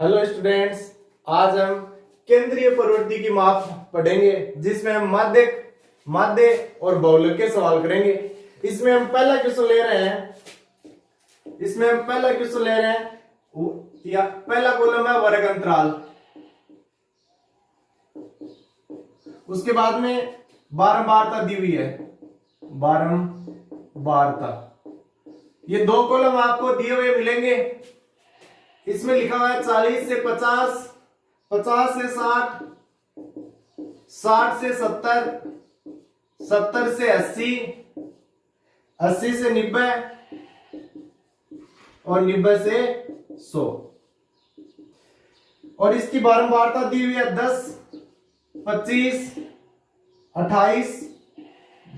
Hello students, आज हम केंद्रीय प्रवृत्ति की माप पढ़ेंगे जिसमें हम माध्य और बहुलक के सवाल करेंगे। इसमें हम पहला क्वेश्चन ले रहे हैं। या पहला कॉलम है वर्ग अंतराल। उसके बाद में बारंबारता दी हुई है, बारंबारता। ये दो कॉलम आपको दिए हुए मिलेंगे। इसमें लिखा हुआ है 40 से 50, 50 से 60, 60 से 70, 70 से 80, 80 से 90 और 90 से 100। और इसकी बारंबारता दी हुई है 10, 25, 28,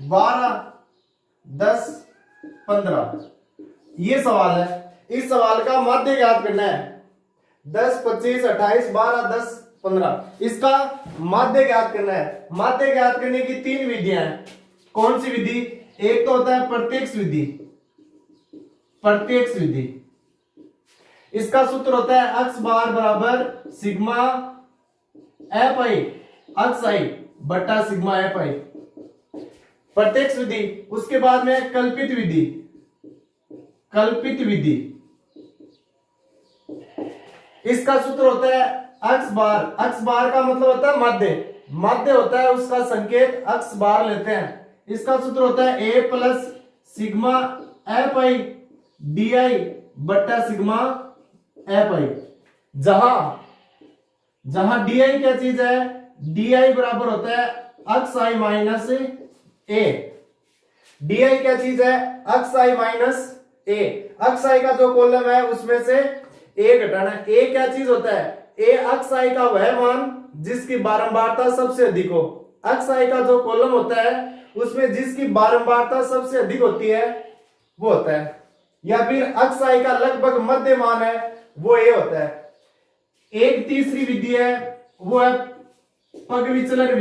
12, 10, 15। ये सवाल है। इस सवाल का माध्य ज्ञात करना है। 10, 25, 28, 12, 10, 15 इसका माध्य ज्ञात करना है। माध्य ज्ञात करने की तीन विधियां हैं। कौन सी विधि? एक तो होता है प्रत्यक्ष विधि। इसका सूत्र होता है अक्स बार बराबर सिग्मा एफ आई अक्स आई बटा सिग्मा एफ आई, प्रत्यक्ष विधि। उसके बाद में कल्पित विधि। इसका सूत्र होता है अक्स बार का मतलब होता है माध्य होता है, उसका संकेत अक्स बार लेते हैं। इसका सूत्र होता है A plus sigma F I D I बट्टा सिग्मा एफ आई। जहां डी आई क्या चीज है? डी आई बराबर होता है अक्स आई माइनस ए। डी आई क्या चीज है? अक्स आई माइनस ए। अक्स आई का जो कॉलम है उसमें से ए घटाना। ए क्या चीज होता है? ए अक्स आई का वह मान जिसकी बारंबारता सबसे अधिक हो। अक्स आई का जो कॉलम होता है उसमें जिसकी बारंबारता सबसे अधिक होती है वो होता है, या फिर अक्स आई का लगभग मध्य मान है वो ए होता है। एक तीसरी विधि है, वो है पग विचलन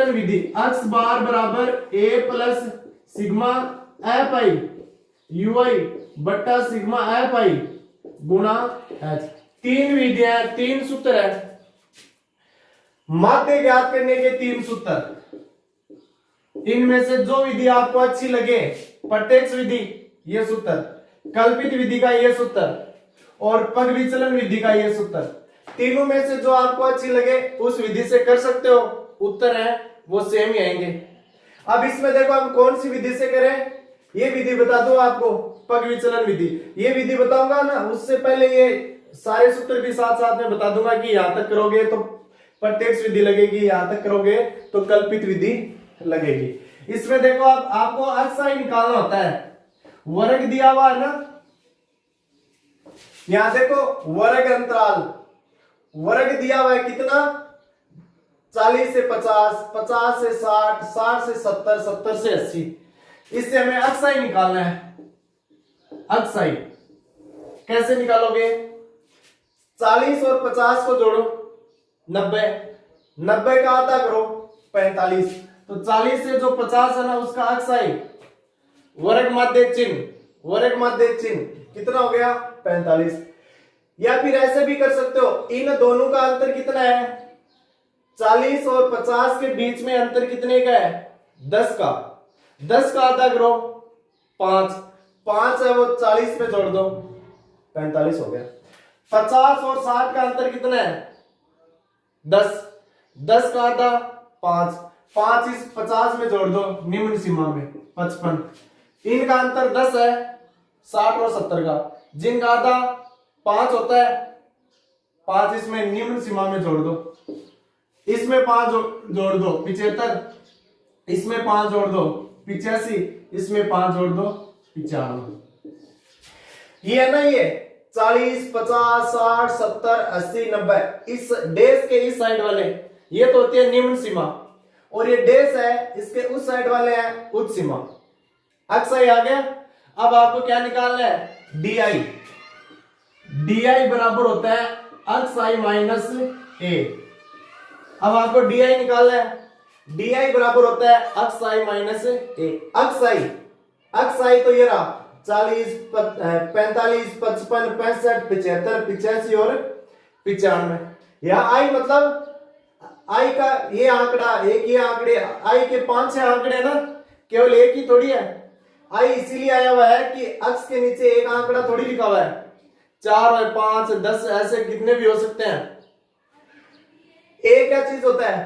विधि। अक्स बार बराबर A plus sigma F I U I बट्टा सिग्मा एफ आई गुणा एच। तीन विधियां, तीन सूत्र है। माध्य ज्ञात करने के तीन सूत्र। इनमें से जो विधि आपको अच्छी लगे, प्रत्यक्ष विधि ये सूत्र, कल्पित विधि का ये सूत्र और पग विचलन विधि का ये सूत्र, तीनों में से जो आपको अच्छी लगे उस विधि से कर सकते हो। उत्तर है वो सेम ही आएंगे। अब इसमें देखो हम कौन सी विधि से करें। ये विधि बता दूं आपको, पग विचलन विधि। ये विधि बताऊंगा ना, उससे पहले ये सारे सूत्र भी साथ साथ में बता दूंगा कि यहां तक करोगे तो प्रत्यक्ष विधि लगेगी, यहां तक करोगे तो कल्पित विधि लगेगी। इसमें देखो आपको अक्स आई निकालना होता है। वर्ग दिया हुआ है ना, यहां देखो वर्ग अंतराल, वर्ग दिया हुआ है कितना? 40 से 50, 50 से 60, 60 से 70, 70 से 80। इससे हमें अक्स आई निकालना है। अक्स आई कैसे निकालोगे? 40 और 50 को जोड़ो 90, 90 का आधा करो 45। तो 40 से जो 50 है ना उसका अक्स आई वर्ग माध्य चिन्ह कितना हो गया? 45। या फिर ऐसे भी कर सकते हो, इन दोनों का अंतर कितना है? 40 और 50 के बीच में अंतर कितने का है? 10 का। 10 का आधा करो 5, 5 है वो 40 पे जोड़ दो 45 हो गया। 50 और 60 का अंतर कितना है? 10, 10 का आधा 5, 5 इस 50 में जोड़ दो निम्न सीमा में 55। इनका अंतर 10 है 60 और 70 का, जिनका आधा 5 होता है। 5 इसमें निम्न सीमा में जोड़ दो, इसमें 5 जोड़ दो 75, इसमें 5 जोड़ दो 85, इसमें 5 जोड़ दो 95। ये है ना, ये 40, 50, 60, 70, 80, 90 इस डैश के इस साइड वाले ये तो होती है निम्न सीमा, और ये डैश है इसके उस साइड वाले हैं उच्च सीमा। अक्स आई आ गया। अब आपको क्या निकालना है? डी आई बराबर होता है अक्स आई माइनस ए। अब आपको डी आई निकालना है। डी आई बराबर होता है अक्स आई माइनस ए। अक्स आई तो ये रहा 40, 45, 55, 65, 75, 85 और 95। यहाँ आई मतलब आई का ये आंकड़ा, एक ये आंकड़े, आई के 5-6 आंकड़े ना, केवल एक ही थोड़ी है। आई इसीलिए आया हुआ है कि अक्ष के नीचे एक आंकड़ा थोड़ी लिखा हुआ है, 4 और 5, 10 ऐसे कितने भी हो सकते हैं। एक क्या चीज होता है,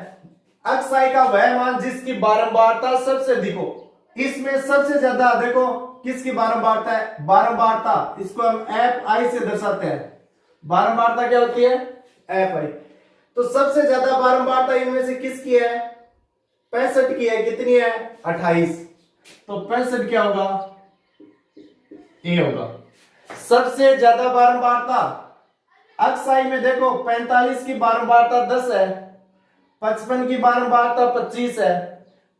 अक्ष आई का वह मान जिसकी बारंबारता सबसे अधिक हो। इसमें सबसे ज्यादा देखो किसकी बारंबारता है, बारंबारता, इसको हम एफ आई से दर्शाते हैं। बारंबारता क्या होती है, एफ आई। तो सबसे ज्यादा बारंबारता इनमें से किसकी है, 65 की है। कितनी है, 28। तो 65 क्या होगा, ए होगा। सबसे ज्यादा बारंबारता अक्साई में देखो 45 की बारंबारता 10 है, 55 की बारंबारता 25 है,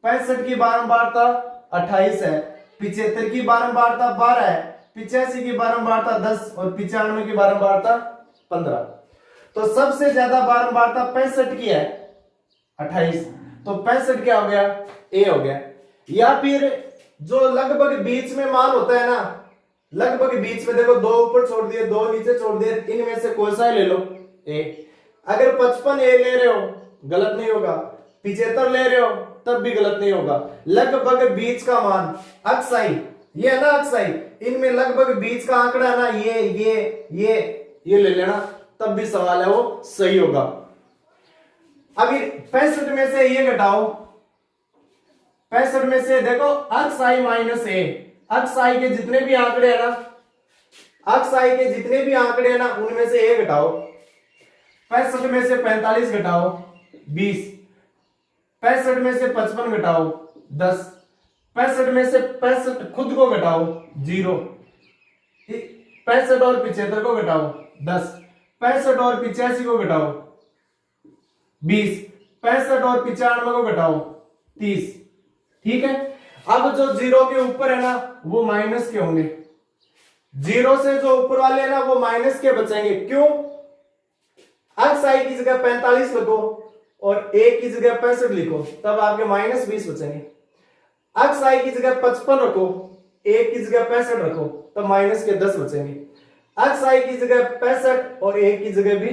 65 की बारंबारता 28 है, 75 की बारंबारता 12 है, 85 की बारंबारता 10 और 95 की बारंबारता 15। तो सबसे ज्यादा बारंबारता 65 की है, 28। तो 65 क्या हो गया, ए हो गया। या फिर जो लगभग बीच में मान होता है ना, लगभग बीच में देखो, 2 ऊपर छोड़ दिए, 2 नीचे छोड़ दिए, इनमें से कोई सा ले लो, ए। अगर 55 ए ले रहे हो गलत नहीं होगा, 75 ले रहे हो तब भी गलत नहीं होगा। लगभग बीच का मान अक्साई, ये है ना अक्साई, इनमें लगभग बीच का आंकड़ा ना, ये ले लेना, तब भी सवाल है वो सही होगा। अभी 65 में से ये घटाओ, 65 में से देखो अक्साई माइनस ए, अक्साई के जितने भी आंकड़े है ना, अक्साई के जितने भी आंकड़े है ना, उनमें से ए घटाओ। 65 में से 45 घटाओ 20, 65 में से 55 घटाओ 10, 65 में से 65 खुद को घटाओ 0, 65 और 75 को घटाओ 10, 65 और 85 को घटाओ 20, 65 और 95 को घटाओ 30। ठीक है। अब जो 0 के ऊपर है ना वो माइनस के होंगे, 0 से जो ऊपर वाले है ना वो माइनस के बचेंगे। क्यों, अक्साई की जगह 45 लिखो और ए की जगह 65 लिखो, तब आपके माइनस 20 बचेंगे। अक्साई की जगह 55 रखो, ए की जगह 65 रखो, तब माइनस के 10 बचेंगे। अक्साई की जगह 65 और ए की जगह भी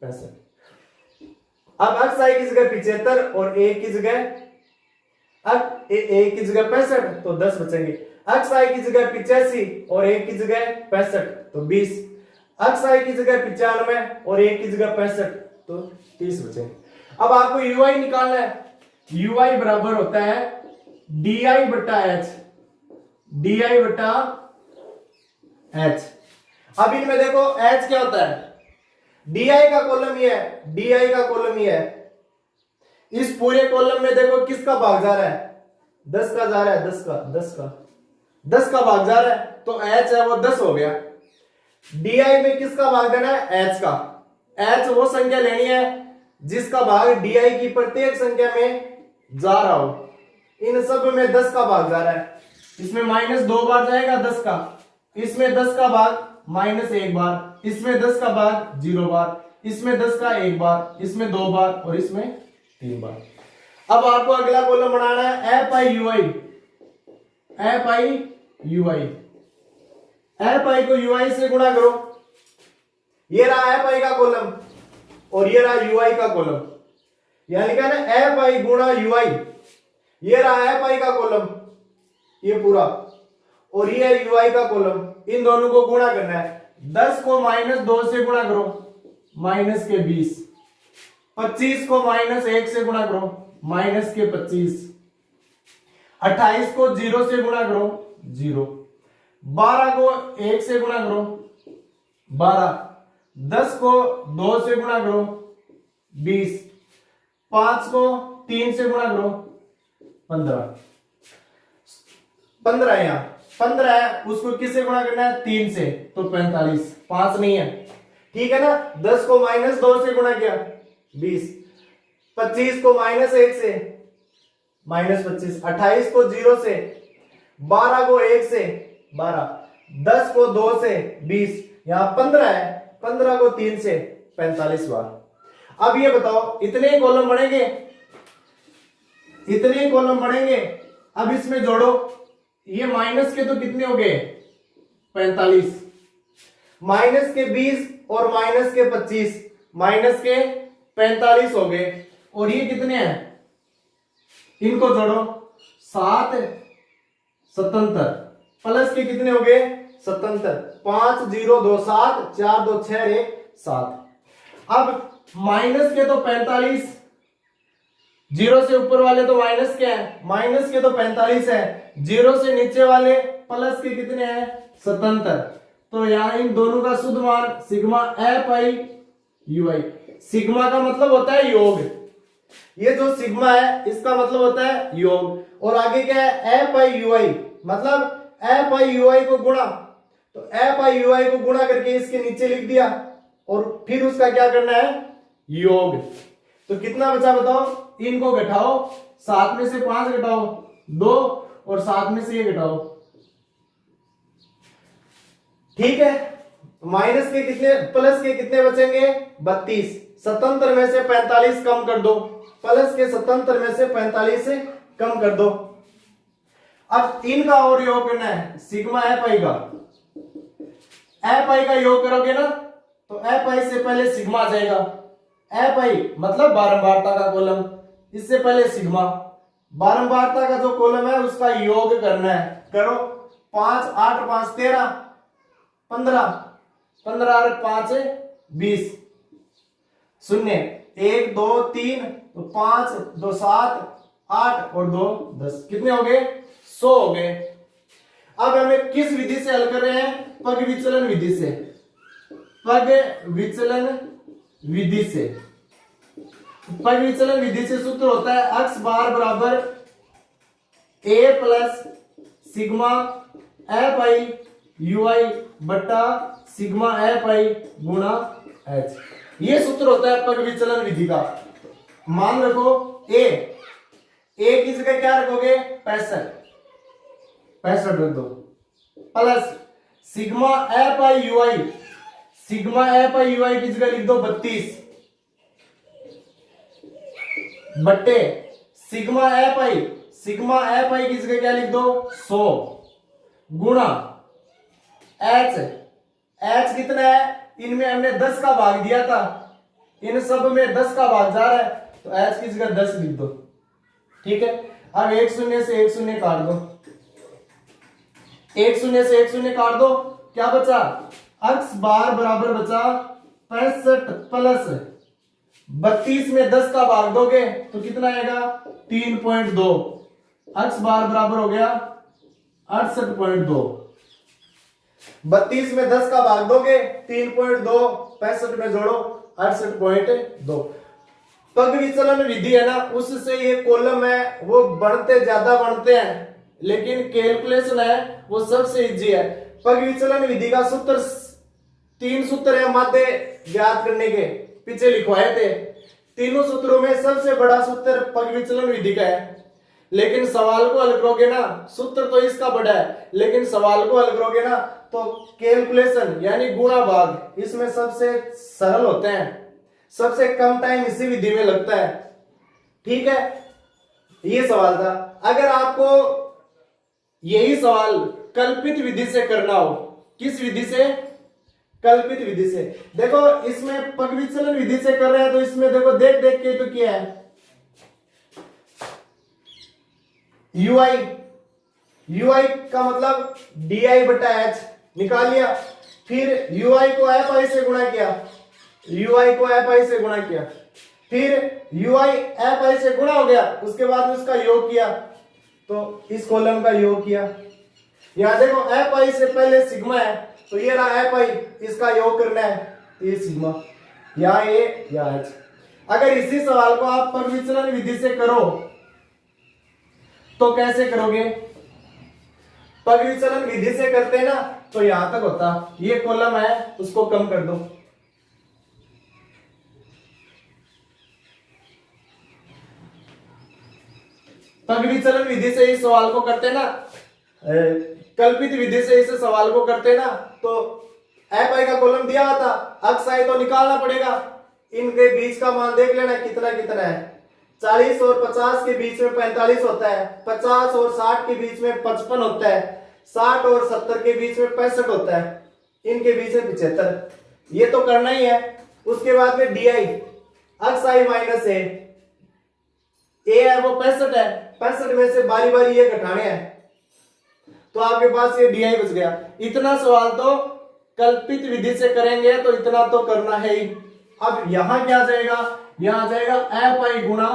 65। अब अक्साई की जगह 75 और ए की जगह, अब ए की जगह 65 तो 10 बचेंगे। अक्साई की जगह 85 और ए की जगह 65 तो 20। अक्साई की जगह 95 और ए की जगह 65 तो 30 बचेंगे। अब आपको यूआई निकालना है। यूआई बराबर होता है डी बटा एच, डी बटा एच। अब इनमें देखो एच क्या होता है, डी का कॉलम ये है, डी का कॉलम ये है। इस पूरे कॉलम में देखो किसका भाग जा रहा है, 10 का जा रहा है, 10 का भाग जा रहा है, तो एच है वो 10 हो गया। डीआई में किसका भाग देना है, एच का। एच वो संख्या लेनी है जिसका भाग डीआई की प्रत्येक संख्या में जा रहा हो। इन सब में 10 का भाग जा रहा है, इसमें माइनस 2 बार जाएगा 10 का, इसमें 10 का भाग माइनस 1 बार, इसमें 10 का भाग 0 बार, इसमें 10 का 1 बार, इसमें 2 बार और इसमें 3 बार। अब आपको अगला कॉलम बनाना है F I UI, F I UI. F I को यूआई से गुणा करो, ये रहा एफ आई का कॉलम और ये रहा यूआई का कॉलम। यहां लिखा है ना एफ आई गुणा यूआई, ये रहा एफ आई का कॉलम ये पूरा और ये है यूआई का कॉलम। इन दोनों को गुणा करना है। 10 को माइनस 2 से गुणा करो, माइनस के 20। 25 को माइनस 1 से गुणा करो, माइनस के 25। 28 को 0 से गुणा करो, 0। 12 को 1 से गुणा करो, 12। 10 को 2 से गुणा करो, 20। 5 को 3 से गुणा करो, 15। 15 है यहां, 15 है, उसको किससे गुणा करना है, 3 से, तो 45। 5 नहीं है, ठीक है ना। 10 को माइनस 2 से गुणा किया, 20। 25 को माइनस 1 से, माइनस 25। 28 को 0 से, 12 को 1 से, 12। 10 को 2 से, 20। यहां 15 है, 15 को 3 से, 45 बार। अब ये बताओ इतने कॉलम बनेंगे, इतने कॉलम बनेंगे। अब इसमें जोड़ो, ये माइनस के तो कितने हो गए, 45, माइनस के 20 और माइनस के 25, माइनस के 45 हो गए। और ये कितने हैं, इनको जोड़ो, 7 77, प्लस के कितने हो गए 77, 5 0 2 7, 4 2 6 1 7। अब माइनस के तो 45, जीरो से ऊपर वाले तो माइनस के हैं, माइनस के तो 45 है, जीरो से नीचे वाले प्लस के कितने हैं 77। तो यहां इन दोनों का शुद्ध मान sigma F I U I. Sigma का मतलब होता है योग, ये जो सिग्मा है इसका मतलब होता है योग। और आगे क्या है एफ आई यू आई, मतलब एफ आई यू आई को गुणा, तो एफ आई यू आई को गुणा करके इसके नीचे लिख दिया और फिर उसका क्या करना है योग। तो कितना बचा बताओ, इनको घटाओ, 7 में से 5 घटाओ 2 और 7 में से ये घटाओ, ठीक है। माइनस के कितने प्लस के कितने बचेंगे 32, 77 में से 45 कम कर दो, प्लस के 77 में से 45 से कम कर दो। अब इनका और योग करना है सिग्मा एफ आई का, एफ आई का योग करोगे ना तो एफ आई से पहले सिग्मा आ जाएगा, एफ आई मतलब बारंबारता का कॉलम, इससे पहले सिग्मा, बारंबारता का जो कॉलम है उसका योग करना है, करो 5 8 5 13 15, 15 और 5 20, शून्य 1 2 3 तो 5 2 7 8 और 2 10, कितने हो गए 100 हो गए। अब हमें किस विधि से हल कर रहे हैं, पग विचलन विधि से, पग विचलन विधि से। पग विचलन विधि से सूत्र होता है x बार बराबर a plus sigma F I U I बट्टा सिग्मा एफ आई गुणा h, ये सूत्र होता है पग विचलन विधि का। मान रखो a की जगह क्या रखोगे 65 रख दो, plus sigma F I U I, sigma F I U I की जगह लिख दो 32 बट्टे सिग्मा एफ आई की जगह क्या लिख दो 100 गुणा h कितना है, इनमें हमने 10 का भाग दिया था, इन सब में 10 का भाग जा रहा है तो h की जगह 10 लिख दो, ठीक है। अब 1 0 से 1 0 काट दो, 1 0 से 1 0 काट दो, क्या बचा x बार बराबर बचा 65 प्लस 32 में 10 का भाग दोगे तो कितना आएगा 3.2, x बार बराबर हो गया 68.2, 32 में 10 का भाग दोगे 3.2, 65 में जोड़ो 68.2। पग विचलन विधि है ना, उससे ये कॉलम है वो बढ़ते ज्यादा बढ़ते हैं, लेकिन कैलकुलेशन है वो सबसे इजी है। पग विचलन विधि का सूत्र 3 सूत्र है माध्य ज्ञात करने के, पीछे लिखवाए थे। तीनों सूत्रों में सबसे बड़ा सूत्र पग विचलन विधि का है, लेकिन सवाल को हल करोगे ना, सूत्र तो इसका बड़ा है लेकिन सवाल को हल करोगे ना तो कैलकुलेशन यानी गुणा भाग इसमें सबसे सरल होते हैं, सबसे कम टाइम इसी विधि में लगता है, ठीक है। ये सवाल था। अगर आपको यही सवाल कल्पित विधि से करना हो, किस विधि से, कल्पित विधि से, देखो इसमें पग विचलन विधि से कर रहे हैं तो इसमें देखो देख देख के तो क्या है ui का मतलब di बटा h निकाल लिया, फिर ui को fi से गुणा किया, फिर ui fi से गुणा हो गया, उसके बाद उसका योग किया तो इस कॉलम का योग किया। यहां देखो fi से पहले सिग्मा है तो ये रहा fi, इसका योग करना है तो ये सिग्मा या a या h। अगर इसी सवाल को आप पग विचलन विधि से करो तो कैसे करोगे, पग विचलन विधि से करते हैं ना तो यहां तक होता, ये कॉलम है उसको कम कर दो, पग विचलन विधि से इस सवाल को करते ना, कल्पित विधि से इस सवाल को करते ना तो एफ आई का कॉलम दिया हुआ था, अक्स आई तो निकालना पड़ेगा, इनके बीच का मान देख लेना कितना कितना है, 40 और 50 के बीच में 45 होता है, 50 और 60 के बीच में 55 होता है, 60 और 70 के बीच में 65 होता है, इनके बीच में 75, ये तो करना ही है। उसके बाद में D I X I minus ए है वो 65 है, 65 में से बारी बारी ये घटाने हैं, तो आपके पास ये डी आई बच गया। इतना सवाल तो कल्पित विधि से करेंगे तो इतना तो करना है ही। अब यहां क्या जाएगा, यहां जाएगा एफ आई गुणा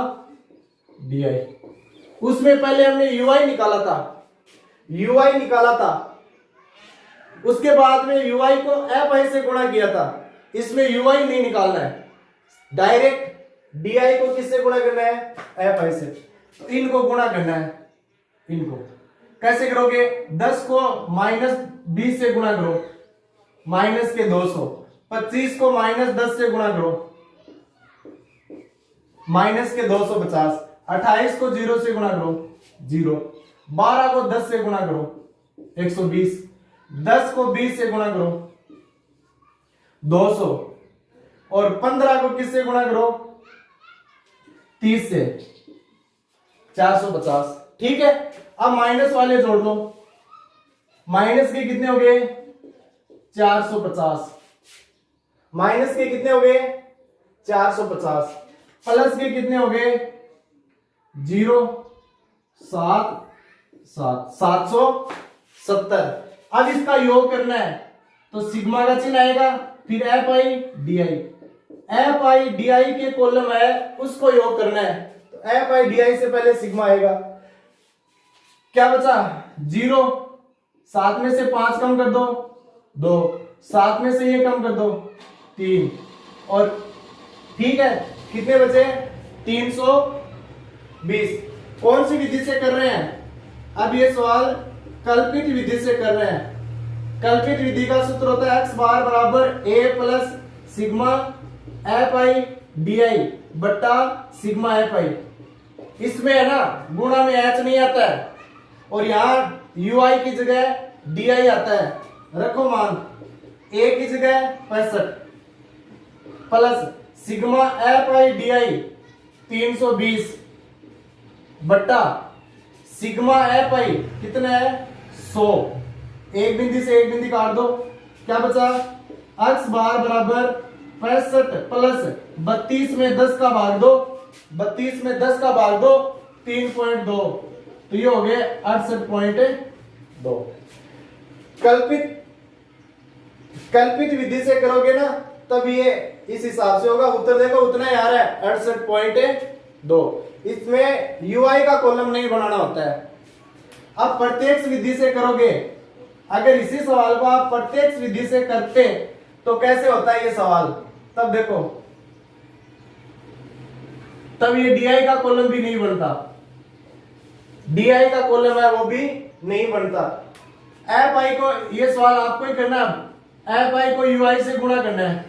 डी आई। उसमें पहले हमने यूआई निकाला था, उसके बाद में यूआई को एफ आई से गुणा किया था। इसमें यूआई नहीं निकालना है, डायरेक्ट डीआई को किससे गुणा करना है, एफ आई से। तो इनको गुणा करना है, इनको कैसे करोगे, 10 को -20 से गुणा करो, माइनस के 200, 25 को -10 से गुणा करो, माइनस के 250, 28 को 0 से गुणा करो 0, 12 को 10 से गुणा करो 120, 10 को 20 से गुणा करो 200, और 15 को किससे गुणा करो 30 से 450। ठीक है, अब माइनस वाले जोड़ दो, माइनस के कितने हो गए 450, माइनस के कितने हो गए 450, प्लस के कितने हो गए 0 7 7 770। अब इसका योग करना है तो सिग्मा का चिन्ह आएगा, फिर F I D I, F I D आई के कॉलम है उसको योग करना है, तो एफ आई डी आई से पहले सिग्मा आएगा। क्या बचा 0, 7 में से 5 कम कर दो 2, 7 में से ये कम कर दो 3, और ठीक है कितने बचे 320। कौन सी विधि से कर रहे हैं, अब ये सवाल कल्पित विधि से कर रहे हैं। कल्पित विधि का सूत्र होता है x बार बराबर a plus sigma F I D I बट्टा सिग्मा एफ आई। इसमें है ना गुणा में h नहीं आता है, और यहां यू आई की जगह डी आई आता है, रखो मान a की जगह 65 plus sigma F I D आई 320 बट्टा सिग्मा एफ आई कितना है 100, एक बिंदी से एक बिंदी काट दो, क्या बचा x बार बराबर 65 प्लस 32 में 10 का भाग दो, 32 में 10 का भाग दो 3.2, तो ये हो गए 68.2। कल्पित विधि से करोगे ना तब ये इस हिसाब से होगा। उत्तर देखो उतना ही आ रहा है 68.2। इसमें यूआई का कॉलम नहीं बनाना होता है। अब प्रत्यक्ष विधि से करोगे, अगर इसी सवाल को आप प्रत्यक्ष विधि से करते तो कैसे होता है ये सवाल, तब देखो तब ये डीआई का कॉलम भी नहीं बनता, डीआई का कॉलम है वो भी नहीं बनता। एफ आई को, ये सवाल आपको ही करना है, एफ आई को यूआई से गुणा करना है,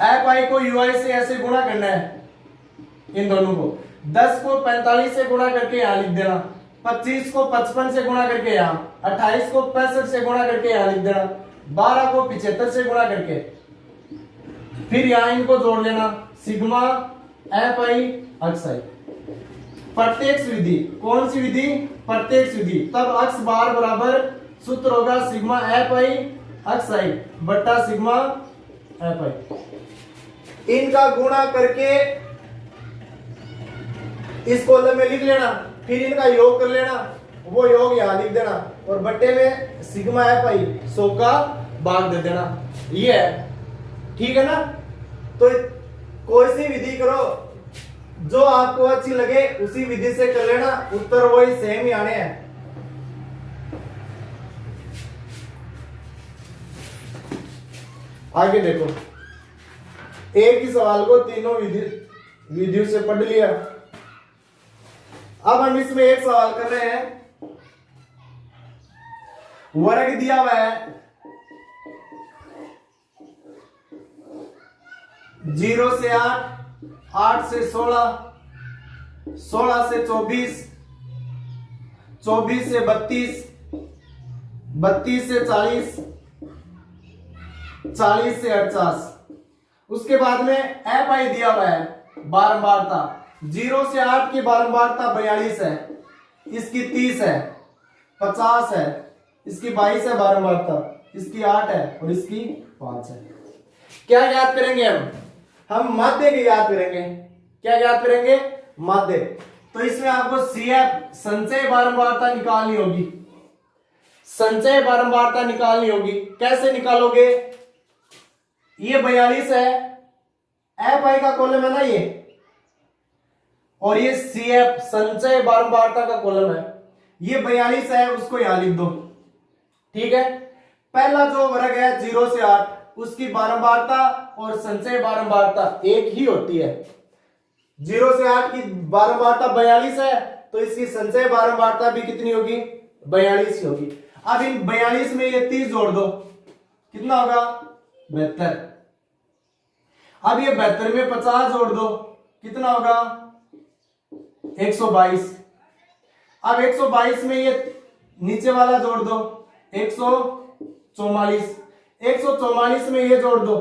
एफ आई को यूआई से ऐसे गुणा करना है, इन दोनों को 10 को 45 से गुणा करके यहां लिख देना, 25 को 55 से गुणा करके यहां, 28 को 65 से गुणा करके यहां लिख देना, 12 को 75 से गुणा करके, फिर यहां इनको जोड़ लेना सिग्मा एफ आई एक्स आई। प्रत्यक्ष विधि, कौन सी विधि, प्रत्यक्ष विधि, तब एक्स बार बराबर सूत्र होगा सिग्मा एफ आई एक्स आई बट्टा सिग्मा एफ आई। इनका गुणा करके इस कॉलम में लिख लेना, फिर इनका योग कर लेना, वो योग यहां लिख देना, और बट्टे में सिग्मा एफ आई 100 का भाग दे देना, ये है। ठीक है ना, तो कोई सी विधि करो जो आपको अच्छी लगे उसी विधि से कर लेना, उत्तर वही सेम ही आने हैं। आगे देखो, एक ही सवाल को तीनों विधियों से पढ़ लिया। अब हम इसमें एक सवाल कर रहे हैं, वर्ग दिया हुआ है 0 से 8, 8 से 16, 16 से 24, 24 से 32, 32 से 40, 40 से 48। उसके बाद में एफ आई दिया हुआ है बारंबारता, 0 से 8 की बारंबारता 42 है, इसकी 30 है, 50 है, इसकी 22 है बारंबारता, इसकी 8 है और इसकी 5 है। क्या याद करेंगे हम माध्य के याद करेंगे। क्या याद करेंगे? माध्य। तो इसमें आपको CF संचय बारंबारता निकालनी होगी। संचय बारंबारता निकालनी होगी। कैसे निकालोगे? ये 42 है, एफ आई का कॉलम है ना ये, और ये CF संचय बारंबारता का कॉलम है। ये 42 है, उसको यहां लिख दो। ठीक है। पहला जो वर्ग है 0 से 8, उसकी बारंबारता और संचय बारंबारता एक ही होती है। 0 से 8 की बारंबारता 42 है, तो इसकी संचय बारंबारता भी कितनी होगी? 42 ही होगी। अब इन 42 में ये 30 जोड़ दो, कितना होगा? 72। अब ये 72 में 50 जोड़ दो, कितना होगा? 122। अब 122 में ये नीचे वाला जोड़ दो, 144। 144 में ये जोड़ दो,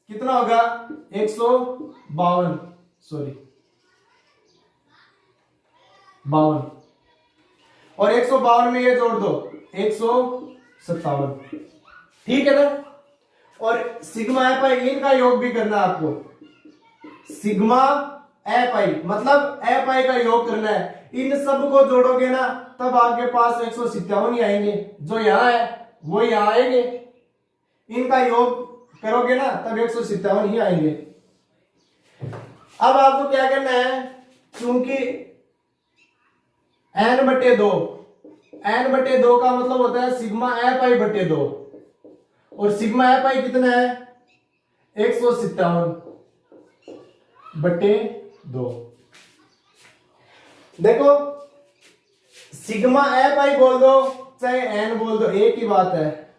कितना होगा? 152, सॉरी 52। और 152 में ये जोड़ दो, 157। ठीक है ना? और सिग्मा एफ आई इनका योग भी करना है आपको। सिग्मा एफ आई मतलब एफ आई का योग करना है। इन सब को जोड़ोगे ना, तब आपके पास 157 ही आएंगे। जो यहां है वो यहां आएंगे। इनका योग करोगे ना, तब 157 ही आएंगे। अब आपको क्या करना है? क्योंकि n/2, n/2 का मतलब होता है सिग्मा एफ आई बटे 2, और सिग्मा एफ आई कितना है? 157/2। देखो, सिग्मा एफ आई बोल दो चाहे एन बोल दो, एक ही बात है।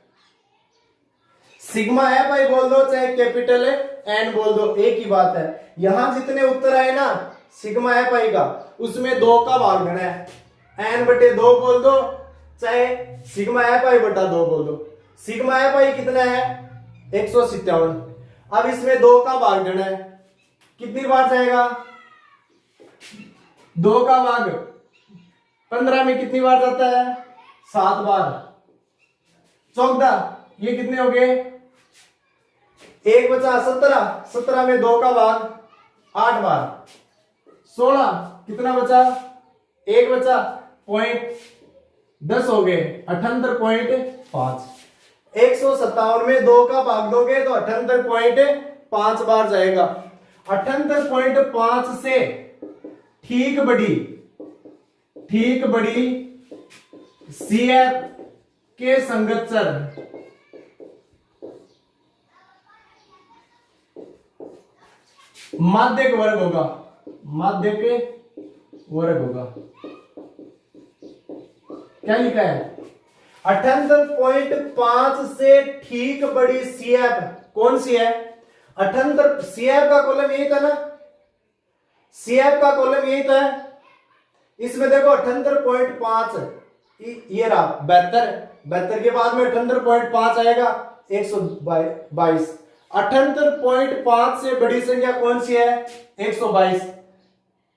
सिग्मा एफ आई बोल दो चाहे कैपिटल एन बोल दो, एक ही बात है। यहां जितने उत्तर आए ना सिग्मा एफ आई का, उसमें 2 का भाग देना है। n/2 बोल दो चाहे सिग्मा एफ आई बटा 2 बोल दो। सिग्मा एफ आई कितना है? 157। अब इसमें 2 का भाग देना है। कितनी बार जाएगा? 2 का भाग 15 में कितनी बार जाता है? 7 बार। 14, ये कितने हो गए? 1 बचा 17, 17 में 2 का भाग 8 बार। 16 कितना बचा? 1 बचा, पॉइंट 10 हो गए, 78.5। 157 में 2 का भाग दोगे तो 78.5 बार जाएगा। 78.5 से ठीक बड़ी CF के संगत चर माध्यक वर्ग होगा। माध्यक वर्ग होगा। क्या लिखा है? 78.5 से ठीक बड़ी CF कौन सी है? 78 CF का कॉलम यही था ना? CF का कॉलम यही था। इसमें देखो 78.5 ये रहा 72। 72 के बाद में 78.5 आएगा 122। 78.5 से बड़ी संख्या कौन सी है? 122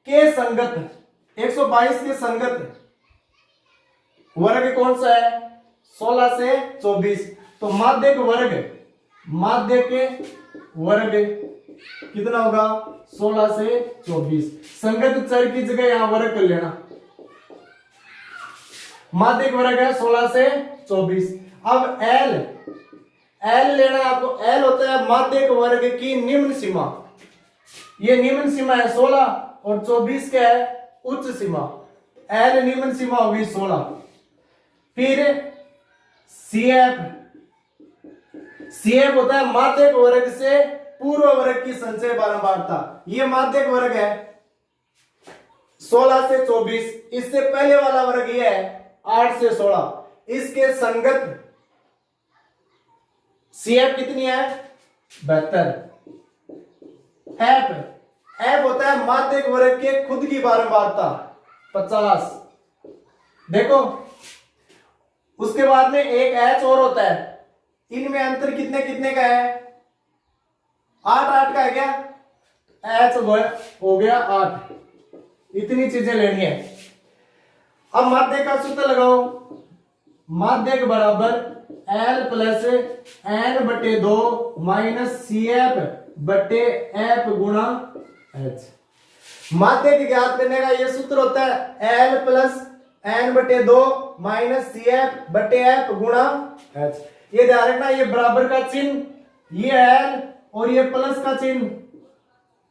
के संगत। 122 के संगत वर्ग कौन सा है? 16 से 24। तो माध्यक वर्ग कितना होगा? 16 से 24। संगत चर की जगह यहां वर्ग कर लेना। माध्यक वर्ग है 16 से 24। अब L लेना है आपको। L होता है माध्यक वर्ग की निम्न सीमा। ये निम्न सीमा है 16 और 24 क्या है? उच्च सीमा। L निम्न सीमा होगी 16। फिर CF होता है माध्यक वर्ग से पूर्व वर्ग की संचय बारंबारता। ये माध्यक वर्ग है 16 से 24। इससे पहले वाला वर्ग ये है 8 से 16। इसके संगत CF कितनी है? 72। F होता है माध्यक वर्ग के खुद की बारंबारता 50। देखो, उसके बाद में एक H और होता है। इनमें अंतर कितने कितने का है? 8 का है क्या? H हो गया 8। इतनी चीजें लेनी है। अब माध्य का सूत्र लगाओ, माध्य बराबर L प्लस N बटे 2 माइनस CF बटे F गुणा H। माध्य की ज्ञात करने का ये सूत्र होता है L प्लस N बटे 2 माइनस CF बटे F गुणा H। ये ध्यान रखना, ये बराबर का चिन्ह, ये L और ये प्लस का चिन्ह,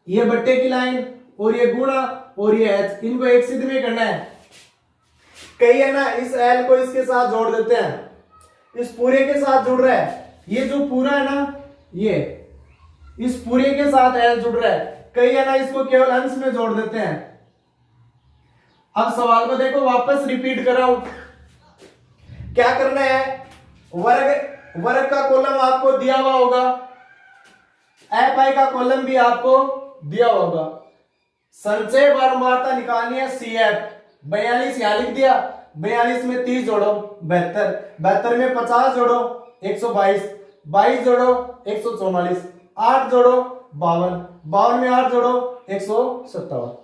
ये बट्टे की लाइन और ये गुणा और ये H, इनको एक सिद्ध में करना है। कई है ना, इस L को इसके साथ जोड़ देते हैं, इस पूरे के साथ जुड़ रहा है, ये जो पूरा है ना, ये इस पूरे के साथ L जुड़ रहा है। कई है ना, इसको केवल अंश में जोड़ देते हैं। अब सवाल को देखो, वापस रिपीट कर रहा हूं। क्या करना है, वर्ग का कॉलम आपको दिया हुआ होगा, एफ आई का कॉलम भी आपको दिया होगा। संचय बारंबारता निकालनी है CF। 42 यहां लिख दिया, 42 में 30 जोड़ो 72, 72 में 50 जोड़ो 122, 22 जोड़ो 144, 8 जोड़ो 52, 52 में 8 जोड़ो 157।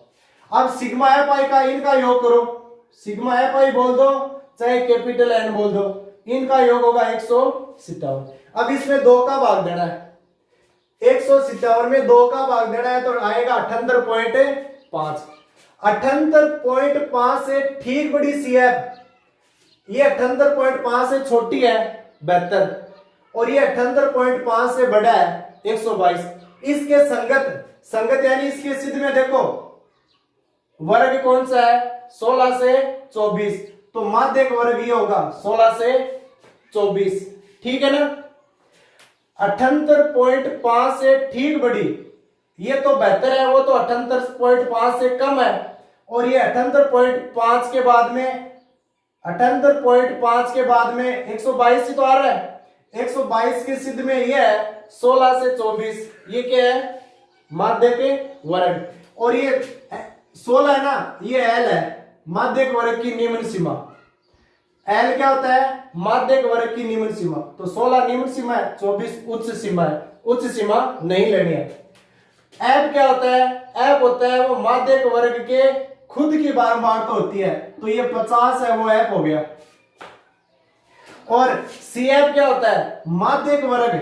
अब सिग्मा एफ आई का इनका योग करो, सिग्मा एफ आई बोल दो चाहे कैपिटल N बोल दो, इनका योग होगा 157। अब इसमें 2 का भाग देना है, 157 में 2 का भाग देना है तो आएगा 78.5। 78.5 से ठीक बड़ी CF, ये 78.5 से छोटी है 72 और ये 78.5 से बड़ा है 122। इसके संगत यानी इसके सिद्ध में देखो वर्ग कौन सा है, 16 से 24, तो माध्यक वर्ग ये होगा 16 से 24, ठीक है ना। 78.5 से ठीक बड़ी, ये तो बेहतर है, वो तो 78.5 से कम है, और ये 78.5 के बाद में 78.5 के बाद में 122 ही तो आ रहा है। 122 के सिद्ध में ये है 16 से 24, ये क्या है, माध्यक वर्ग। और ये 16 है ना, ये L है, माध्यक वर्ग की निम्न सीमा। L क्या होता है, माध्यक वर्ग की निम्न सीमा। तो 16 निम्न सीमा है, 24 उच्च सीमा है, उच्च सीमा नहीं लेनी है। F क्या होता है, F होता है वो माध्यक वर्ग के खुद की बारंबारता होती है, तो ये 50 है, वो F हो गया। और CF क्या होता है, माध्यक वर्ग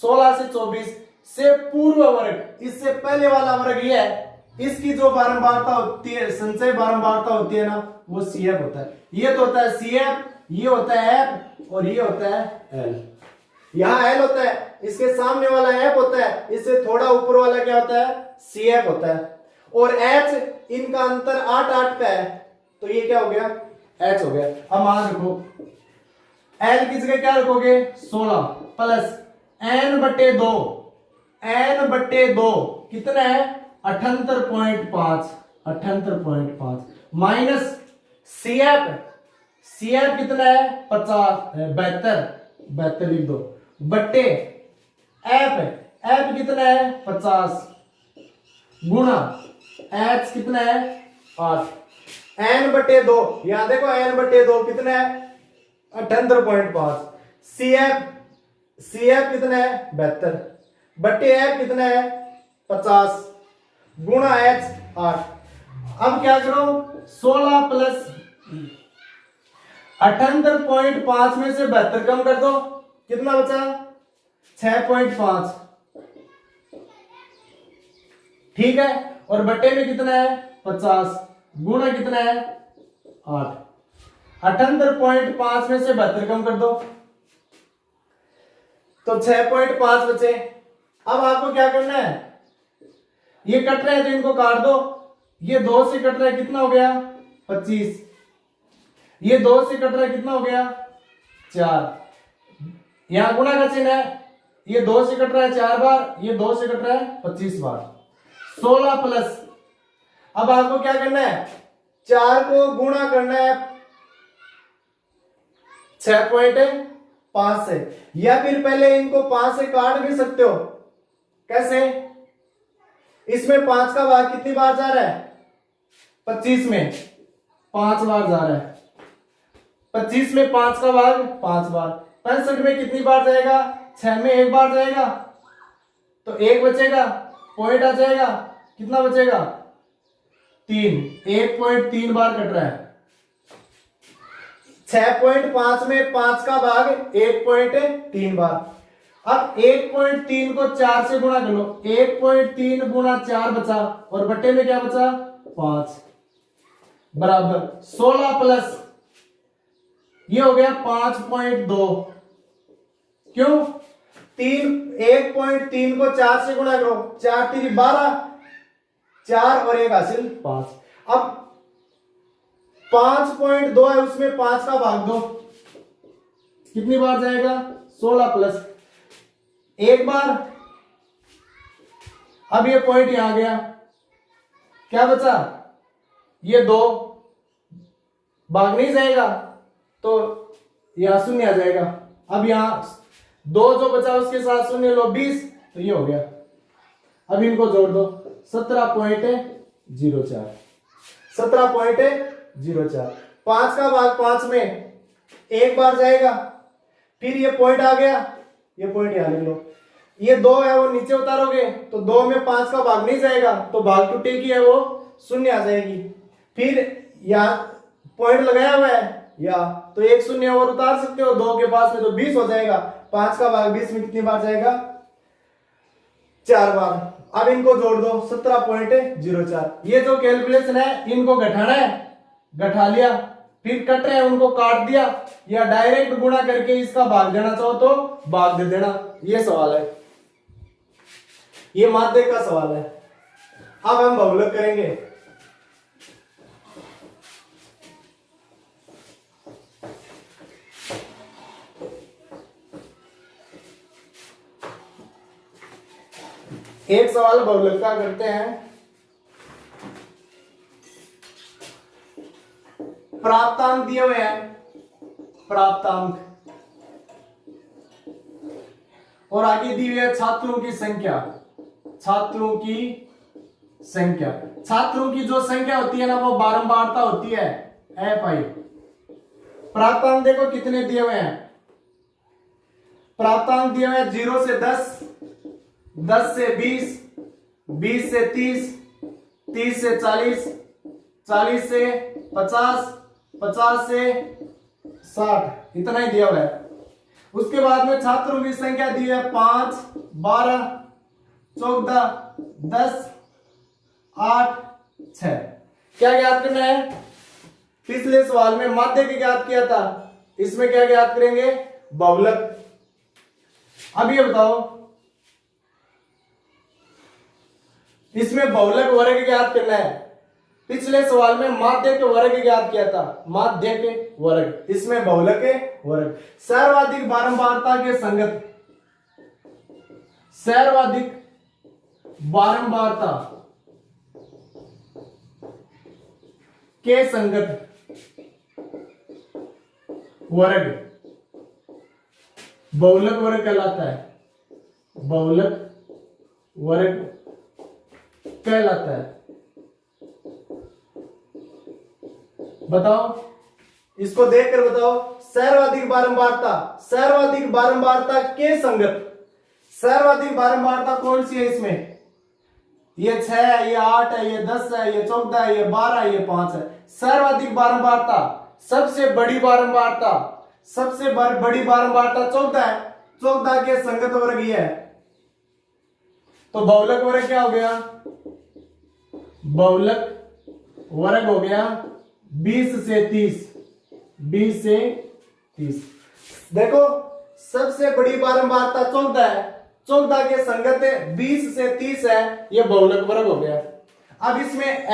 16 से 24 से पूर्व वर्ग, इससे पहले वाला वर्ग ये है, इसकी जो बारंबारता होती है, संचय बारंबारता होती है ना, वो CF होता है। ये तो होता है CF, ये होता है F और ये होता है L। यहां L होता है, इसके सामने वाला F होता है, इससे थोड़ा ऊपर वाला क्या होता है, CF होता है। और H, इनका अंतर 8 का है, तो ये क्या हो गया, H हो गया। अब मान रखो L की जगह क्या रखोगे, 16 प्लस N बटे 2, N बटे 2 कितना है, 78.5, 78.5 माइनस CF कितना है, 50, 72 लिख दो, बट्टे F कितना है, 50 गुणा H कितना है, 8, N बटे 2, यहां देखो N बटे 2 कितना है, 78.5, CF कितना है, 72 बट्टे F कितना है, 50 गुणा H 8। अब क्या करो, 16 प्लस 78.5 में से 72 कम कर दो, कितना बचा, 6.5, ठीक है। और बट्टे में कितना है, 50 गुणा कितना है, 8। 78.5 में से 72 कम कर दो तो 6.5 बचे। अब आपको क्या करना है, ये कट रहे हैं तो इनको काट दो, ये 2 से कट रहा है, कितना हो गया, 25, ये 2 से कट रहा है, कितना हो गया, 4, यहां गुणा का चिन्ह है, ये 2 से कट रहा है 4 बार, ये 2 से कट रहा है 25 बार, 16 प्लस, अब आपको क्या करना है, 4 को गुणा करना है 6.5 से, या फिर पहले इनको 5 से काट भी सकते हो। कैसे, इसमें 5 का भाग कितनी बार जा रहा है, 25 में 5 बार जा रहा है, 25 में 5 का भाग 5 बार, 65 में कितनी बार जाएगा, 6 में 1 बार जाएगा, तो 1 बचेगा, पॉइंट आ जाएगा, कितना बचेगा, 3, 1.3 बार कट रहा है। 6.5 में 5 का भाग 1.3 बार। अब 1.3 को 4 से गुणा कर लो, 1.3 गुणा 4 बचा और बट्टे में क्या बचा 5 बराबर 16 प्लस ये हो गया 5.2। क्यों 1.3 को 4 से गुणा करो, 4 3 12, 4 और 1 हासिल 5। अब 5.2 है उसमें 5 का भाग दो, कितनी बार जाएगा 16 प्लस 1 बार। अब ये पॉइंट यहां गया, क्या बचा ये 2 भाग नहीं जाएगा तो यहां शून्य आ जाएगा। अब यहां 2 जो बचा उसके साथ शून्य लो 20, तो ये हो गया। अब इनको जोड़ दो 17.04, 17.04। 5 का भाग 5 में 1 बार जाएगा, फिर ये पॉइंट आ गया, ये पॉइंट यहां लिख लो। ये 2 है वो नीचे उतारोगे तो 2 में 5 का भाग नहीं जाएगा तो भाग टूटेगी है वो शून्य आ जाएगी। फिर यहां पॉइंट लगाया हुआ है या तो एक शून्य और उतार सकते हो 2 के पास में तो 20 हो जाएगा। 5 का भाग 20 में कितनी बार जाएगा 4 बार। अब इनको जोड़ दो 17.04। ये जो कैलकुलेशन है इनको घटाना है, घटा लिया, फिर कट रहे हैं उनको काट दिया, या डायरेक्ट गुणा करके इसका भाग देना चाहो तो भाग दे देना। ये सवाल है, ये माध्यक का सवाल है। अब हम बहुलक करेंगे। एक सवाल बहुलक का करते हैं। प्राप्तांक दिए हुए हैं, प्राप्तांक, और आगे दी हुई है छात्रों की संख्या, छात्रों की संख्या। छात्रों की जो संख्या होती है ना वो बारंबारता होती है FI। प्राप्तांक देखो कितने दिए हुए हैं, प्राप्तांक दिए हुए हैं 0 से 10, 10 से 20, 20 से 30, 30 से 40, 40 से 50, 50 से 60, इतना ही दिया हुआ है। उसके बाद में छात्रों की संख्या दी है 5, 12, 14, 10, 8, 6। क्या ज्ञात करना है? पिछले सवाल में माध्यक ज्ञात किया था, इसमें क्या ज्ञात करेंगे? बहुलक। अब ये बताओ इसमें बहुलक वर्ग ज्ञात करना है। पिछले सवाल में माध्यक वर्ग ज्ञात किया था, माध्यक वर्ग, इसमें बहुलक वर्ग। सर्वाधिक बारंबारता के संगत, सर्वाधिक बारंबारता के संगत वर्ग बहुलक वर्ग कहलाता है, बहुलक वर्ग कहलाता है। बताओ, इसको देखकर बताओ। सर्वाधिक बारंबारता, सर्वाधिक बारंबारता के संगत, सर्वाधिक बारंबारता कौन सी है इसमें? ये 6 है, ये 8 है, ये 10 है, ये 14 है, ये 12 है, ये 5 है। सर्वाधिक बारंबारता, सबसे बड़ी बारंबारता, सबसे बड़ी बारंबारता 14 है, 14 के संगत वर्ग ये है। तो बहुलक वर्ग क्या हो गया? बहुलक वर्ग हो गया 20 से 30, 20 से 30। देखो सबसे बड़ी बारंबारता 14 है, 14 के संगत 20 से 30 है, ये बहुलक वर्ग हो गया। अब इसमें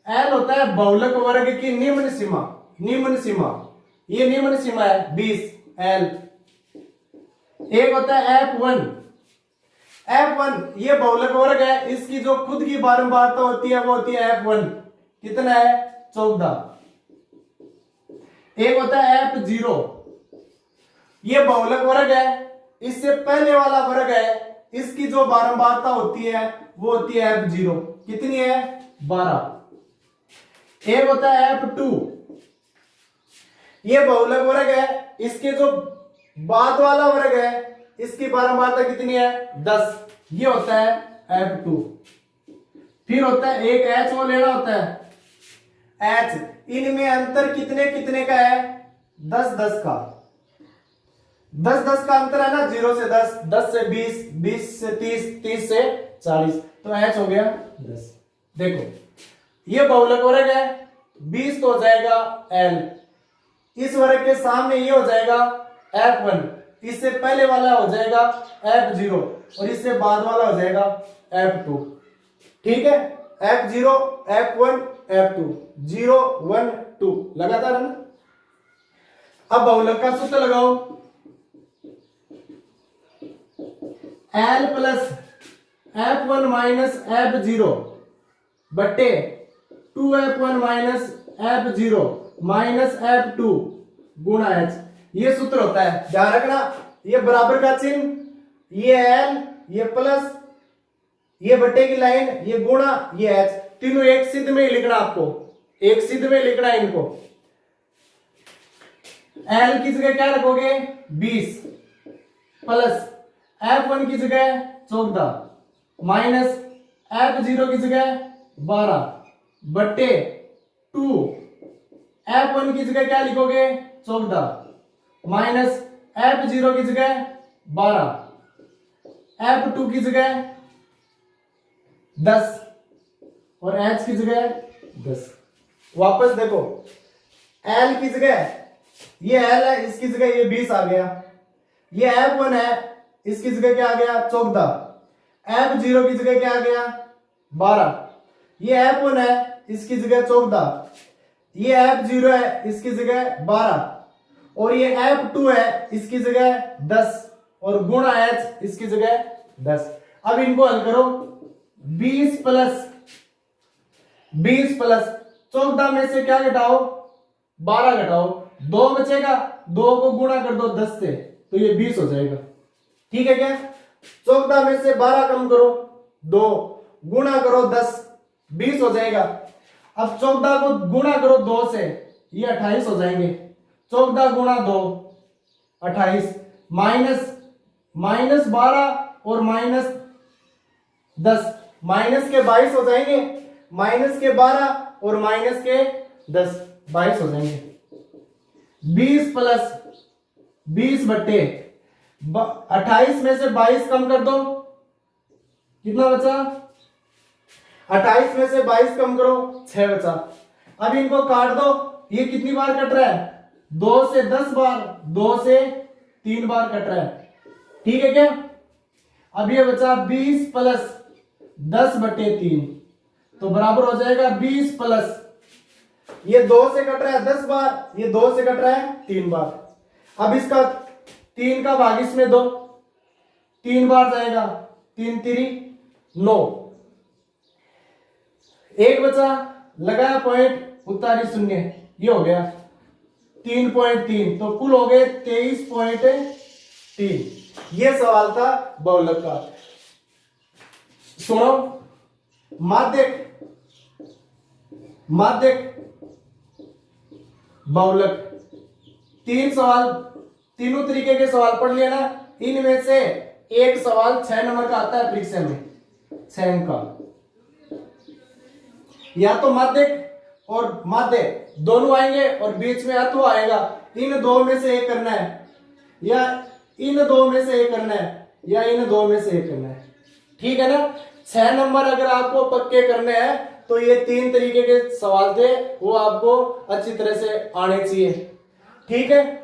L होता है बहुलक वर्ग की निम्न सीमा, निम्न सीमा, ये निम्न सीमा है 20 L। एक होता है F1, F1 ये बहुलक वर्ग है, इसकी जो खुद की बारंबारता होती है वो होती है F1, कितना है 14। एक होता है F0, ये बहुलक वर्ग है, इससे पहले वाला वर्ग है, इसकी जो बारंबारता होती है वो होती है F0, कितनी है 12। एक होता है F2, ये बहुलक वर्ग है, इसके जो बाद वाला वर्ग है इसकी बारंबारता कितनी है 10, ये होता है F2। फिर होता है एक H वो लेना होता है H, इनमें अंतर कितने कितने का है 10 10 का 10 का अंतर है ना, 0 से 10, 10 से 20, 20 से 30, 30 से 40, तो h हो गया 10। देखो ये बहुलक वर्ग है, 20 तो हो जाएगा l, इस वर्ग के सामने ये हो जाएगा f1, इससे पहले वाला हो जाएगा f0 और इससे बाद वाला हो जाएगा f2। ठीक है, f0 f1 f2, 0 1 2 लगातार है ना। अब बहुलक का सूत्र लगाओ, L plus f1 minus f0 बट्टे 2f1 minus f0 minus f2 गुणा h, ये सूत्र होता है। ध्यान रखना, ये बराबर का चिन्ह, ये L, ये प्लस, ये बट्टे की लाइन, ये गुणा, ये h, तीनों एक सिद्ध में ही लिखना, आपको एक सिद्ध में लिखना है इनको। L की जगह क्या रखोगे 20 प्लस f1 की जगह 14 माइनस f0 की जगह 12 बट्टे 2, f1 की जगह क्या लिखोगे 14 माइनस f0 की जगह 12, f2 की जगह 10 और h की जगह 10। वापस देखो, L की जगह ये L है, इसकी जगह ये 20 आ गया, ये f1 है, इसकी जगह क्या आ गया 14, f0 की जगह क्या आ गया 12, ये f1 है, इसकी जगह 14, ये f0 है, इसकी जगह 12 और ये f2 है, इसकी जगह 10 और गुणा h, इसकी जगह 10। अब इनको हल करो, 20 प्लस 14 में से क्या घटाओ 12 घटाओ, 2 बचेगा, 2 को गुणा कर दो 10 से तो ये 20 हो जाएगा। ठीक है क्या, 14 में से 12 कम करो 2, गुणा करो 10, 20 हो जाएगा। अब 14 को गुणा करो 2 से, ये 28 हो जाएंगे, 14 गुणा 2 28, माइनस 12 और माइनस 10, माइनस के 22 हो जाएंगे, माइनस के 12 और माइनस के 10 22 हो जाएंगे। 20 प्लस 20 बट्टे 28 में से 22 कम कर दो, कितना बचा 28 में से 22 कम करो 6 बचा। अब इनको काट दो, ये कितनी बार कट रहा है 2 से 10 बार, 2 से 3 बार कट रहा है। ठीक है क्या, अब ये बचा 20 प्लस 10 बट्टे 3 तो बराबर हो जाएगा 20 प्लस, ये 2 से कट रहा है 10 बार, ये 2 से कट रहा है 3 बार। अब इसका 3 का भाग इसमें दो, 3 बार जाएगा, 3 3 9, एक बचा, लगाया पॉइंट, उतारी शून्य, ये हो गया 3.3, तो कुल हो गए 23.3। ये सवाल था बहुलक का। सुनो, माध्यक बहुलक 3 सवाल, तीनों तरीके के सवाल पढ़ लिया ना। इनमें से एक सवाल 6 नंबर का आता है परीक्षा में, 6 अंक का, या तो माध्यक और माध्य दोनों आएंगे और बीच में अथवा आएगा। इन दो में से एक करना है, या इन दो में से एक करना है, या इन दो में से एक करना है। ठीक है ना, 6 नंबर अगर आपको पक्के करने हैं तो ये 3 तरीके के सवाल थे, वो आपको अच्छी तरह से आने चाहिए। ठीक है।